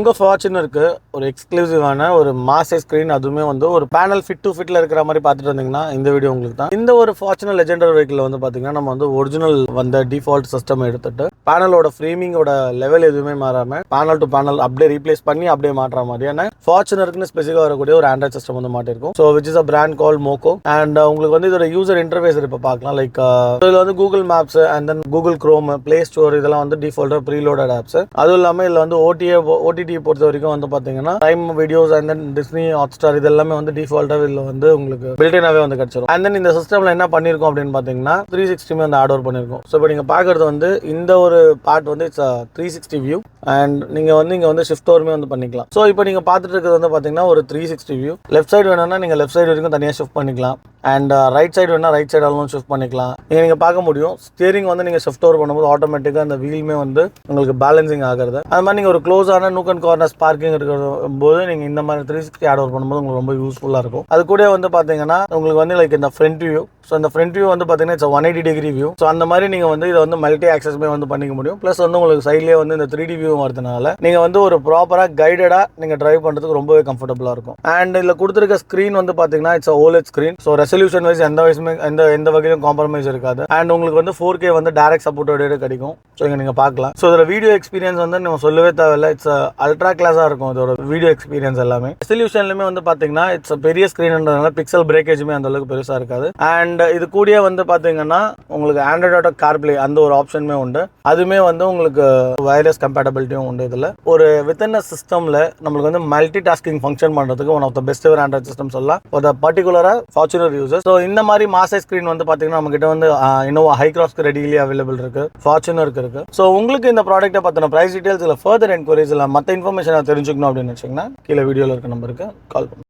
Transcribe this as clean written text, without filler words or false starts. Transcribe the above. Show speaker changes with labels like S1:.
S1: உங்கள் ஃபார்ச்சுனருக்கு ஒரு எக்ஸ்க்ளூசிவான ஒரு மாஸ்டர் ஸ்க்ரீன், அதுவுமே வந்து ஒரு பேனல் ஃபிட் டு ஃபிட்டில் இருக்கிற மாதிரி பார்த்துட்டு வந்தீங்கன்னா இந்த வீடியோ உங்களுக்கு தான். இந்த ஒரு ஃபார்ச்சுனர் லெஜெண்டரி வெஹிக்கிள் வந்து பார்த்தீங்கன்னா நம்ம வந்து ஒரிஜினல் வந்த டிஃபால்ட் சிஸ்டம் எடுத்துட்டு பேனலோட ஃப்ரேமிங்கோட லெவல் எதுவுமே மாறாமல் பேனல் டு பேனல் அப்படியே ரீப்ளேஸ் பண்ணி அப்படியே மாற்ற மாதிரியான ஃபார்ச்சுனருக்குன்னு ஸ்பெசிஃபிக்காக வரக்கூடிய ஒரு ஆண்ட்ராய்ட் சிஸ்டம் வந்து மாட்டிருக்கும். So which is a brand call Moko. And உங்களுக்கு வந்து இதோட யூசர் இன்டர்ஃபேஸ் இப்போ பார்க்கலாம். லைக் இதில் வந்து Google maps and then Google Chrome, play store இதெல்லாம் வந்து டிஃபால்ட்டாக ப்ரீலோடட் ஆப்ஸ். அதுவும் இல்லாமல் இதில் வந்து ஓடிடி பொறுத்த வரைக்கும் வந்து பார்த்தீங்கன்னா time videos and then Disney Hotstar இது எல்லாமே வந்து டிஃபால்ட்டாக இதில் வந்து உங்களுக்கு பில்டினாவே வந்து கிடச்சிரும். அண்ட் தென் இந்த சிஸ்டமில் என்ன பண்ணியிருக்கோம் அப்படின்னு பார்த்தீங்கன்னா 360 வந்து ஆட் ஓவர் பண்ணியிருக்கோம். ஸோ இப்போ நீங்கள் பார்க்குறது வந்து இந்த ஒரு பார்ட் வந்து இட்ஸ் 360 வியூ அண்ட் நீங்கள் வந்து இங்கே வந்து ஷிஃப்ட் ஓவருமே வந்து பண்ணிக்கலாம். ஸோ இப்போ நீங்கள் பார்த்துட்டு இருக்கிறது வந்து பார்த்தீங்கன்னா ஒரு 360 வியூ. லெஃப்ட் சைடு வேணும்னா நீங்கள் லெஃப்ட் சைடு வரைக்கும் தனியாக ஷிஃப்ட் பண்ணிக்கலாம். அண்ட் ரைட் சைடு வேணால் ரைட் சைடாலும் ஷிஃப்ட் பண்ணிக்கலாம். நீங்கள் பார்க்க முடியும் ஸ்டியரிங் வந்து நீங்கள் ஷிஃப்ட் ஓவர் பண்ணும்போது ஆட்டோமேட்டிக்காக அந்த வீலுமே வந்து உங்களுக்கு பேலன்சிங் ஆகிறது. அது மாதிரி நீங்கள் ஒரு க்ளோஸான நூக் அண்ட் கார்னர்ஸ் பார்க்கிங் இருக்கிற போது நீங்கள் இந்த மாதிரி 360 ஆட் ஓவர் பண்ணும்போது உங்களுக்கு ரொம்ப யூஸ்ஃபுல்லாக இருக்கும். அது கூட வந்து பார்த்தீங்கன்னா உங்களுக்கு வந்து லைக் இந்த ஃப்ரண்ட் வியூ. ஸோ இந்த ஃப்ரண்ட் வியூ வந்து பார்த்தீங்கன்னா இட்ஸ் 180 டிகிரி வியூ. ஸோ அந்த மாதிரி நீங்கள் வந்து இதை வந்து மல்டி ஆக்சஸ்மே வந்து பண்ணிக்க முடியும். ப்ளஸ் வந்து உங்களுக்கு சைட்லேயே வந்து இந்த 3D வியூ வரதுனால நீங்கள் வந்து ஒரு ப்ராப்பராக கைடடாக நீங்கள் டிரைவ் பண்ணுறதுக்கு ரொம்பவே கம்ஃபர்டபுளாக இருக்கும். அண்ட் இதில் கொடுத்துருக்க ஸ்க்ரீன் வந்து பார்த்தீங்கன்னா it's OLED screen. So resolution wise எந்த வகையிலும் காம்ப்ரமைஸ் இருக்காது. அண்ட் உங்களுக்கு வந்து 4K வந்து டைரக்ட் சப்போர்ட்டோட கிடைக்கும். ஸோ இங்கே நீங்கள் பார்க்கலாம். ஸோ இதோட வீடியோ எக்ஸ்பீரியன்ஸ் வந்து நம்ம சொல்லவே தேவையில்லை. இட்ஸ் அல்ட்ரா கிளாஸாக இருக்கும் இதோட வீடியோ எக்ஸ்பீரியன்ஸ் எல்லாமே. ரெசல்யூஷன்லையுமே வந்து பார்த்தீங்கன்னா இட்ஸ் பெரிய ஸ்க்ரீன்ன்றதுனால பிக்சல் பிரேக்கேஜுமே அந்த அளவுக்கு பெருசாக இருக்காது. அண்ட் இது கூடயே வந்து பார்த்தீங்கன்னா உங்களுக்கு ஆண்ட்ராய்ட் ஆட்டோ கார்ப்ளே அந்த ஒரு ஆப்ஷனுமே உண்டு. அதுவுமே வந்து உங்களுக்கு வயர்லெஸ் கம்பேட்டபிலிட்டியும் உண்டு. இதில் ஒரு வித்தின் அ சிஸ்டமில் நம்மளுக்கு வந்து மல்டி டாஸ்கிங் ஃபங்க்ஷன் பண்ணுறதுக்கு one of the best ever android system சொல்லலாம் ஒரு பர்டிகுலராக ஃபார்ச்சுனர் யூசர். ஸோ இந்த மாதிரி மாஸ்டர் ஸ்க்ரீன் வந்து பார்த்தீங்கன்னா நம்ம கிட்ட வந்து இன்னோவா ஹைக்ராஸ்க்கு ரெடிலி அவைலபிள் இருக்கு, ஃபார்ச்சுனருக்கு இருக்கு. ஸோ உங்களுக்கு இந்த ப்ராடக்ட்டை பற்றின ப்ரைஸ் டீடைல்ஸ் இல்லை ஃபர்தர் என்கொயரிஸ் இல்லை மற்ற இன்ஃபர்மேஷன் தெரிஞ்சுக்கணும் அப்படின்னு வச்சிங்கன்னா கீழே வீடியோவில் இருக்க நம்பருக்கு கால் பண்ணுங்க.